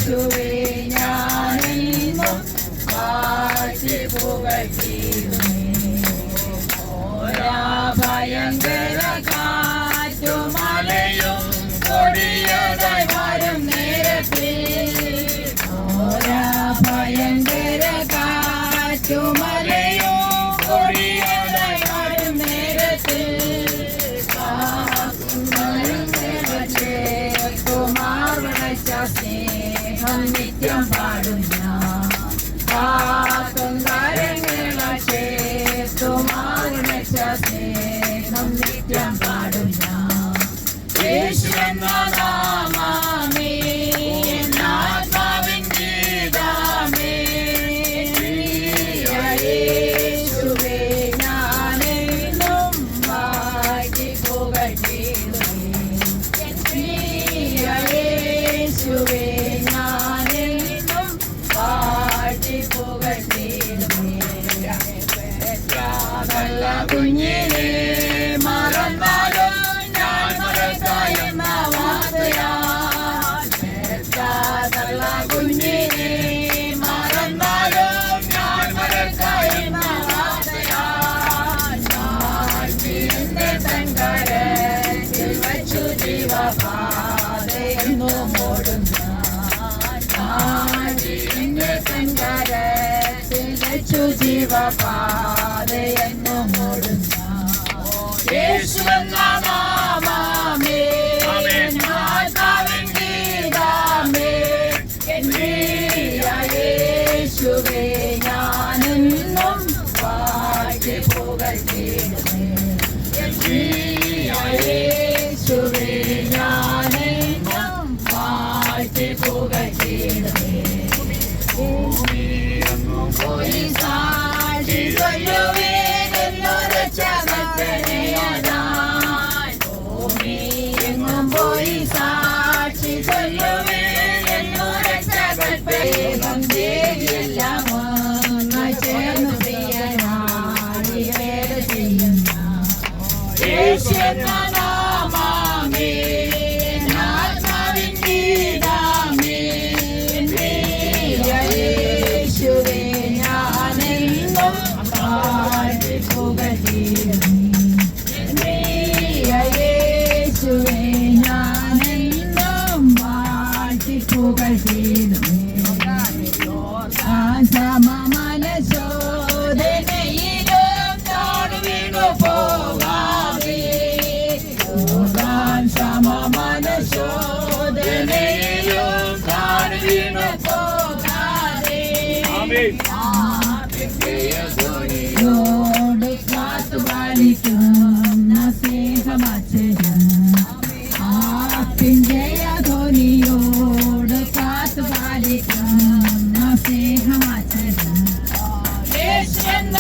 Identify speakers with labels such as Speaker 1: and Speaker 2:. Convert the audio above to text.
Speaker 1: യേശുവേ ഞാനെന്നും വാഴ്ത്തി പുകഴ്ത്തിയിടുമേ. ഓരാ ഭയങ്കര കാറ്റുമലയും കൊടിയതായി വരും നേരത്തിൽ, ഓരാ ഭയങ്കര കാറ്റുമലയും കൊടിയതായി വരും നേരത്തിൽ, സ്നേഹം നിത്യം പാടും ഞാൻ. കാക്കും കരങ്ങളെ ചേർത്തുമാറുണച്ച സ്നേഹം നിത്യം പാടും ഞാൻ. യേശു എന്ന നാമമേ ആത്മാവിൻ ഗീതമേ, യേശുവേ ഞാനെന്നും വാഴ്ത്തി പുകഴ്ത്തിയിടുമേ. യേശുവേ ഞാനെന്നും വാഴ്ത്തി പുകഴ്ത്തിയിടുമേ. നല്ല കുഞ്ഞിനെ മറന്നാലും ഞാൻ മറക്കായെന്ന വാർത്തയാൽ, നല്ല കുഞ്ഞിനെ മറന്നാലും ഞാൻ മറക്കായെന്ന വാർത്തയാൽ, ഞാൻ എന്നെ തൻ കരത്തിൽ വച്ചു ജീവപാതയെന്നും ഓടും ഞാൻ. എന്നെ തൻ കരത്തിൽ വച്ചു ജീവപാതയെന്നും ഓടും ഞാൻ. യേശു എന്ന നാമമേ ആത്മാവിൻ ഗീതമേ, യേശുവേ ഞാനെന്നും വാഴ്ത്തി പുകഴ്ത്തിയിടുമേ. യേശുവേ ഞാനെന്നും വാഴ്ത്തി പുകഴ്ത്തിയിടുമേ. പോയി സാക്ഷി ചൊല്ലുവേൻ എന്നൊരച്ച കൽപ്പനയാൽ, ഭൂമിയെങ്ങും പോയി സാക്ഷി ചൊല്ലുവേൻ എന്നൊരച്ച കൽപ്പനയും ദേവിയെല്ലാം ഒന്നായി ചേർന്ന് പ്രിയനായി വേല ചെയ്യുന്ന യേശു എന്ന നാമമേ ആത്മാവിൻ ഗീതമേ, യേശുവേ ഞാനെന്നും വാഴ്ത്തി പുകഴ്ത്തിയിടുമേ. യേശുവേ ഞാനെന്നും വാഴ്ത്തി പുകഴ്ത്തിയിടുമേ. സമമനശോധനയിലും ഞാൻ വീണു പോകാതെ, സമമനശോധനയിലും ഞാൻ വീണു പോകാതെ, ോട് കാത്തുപാലിക്കുന്ന സ്നേഹമച്ഛൻ, ജയധോനിയോട് കാത്തുപാലിക്കുന്ന സ്നേഹമച്ഛൻ. യേശു എന്ന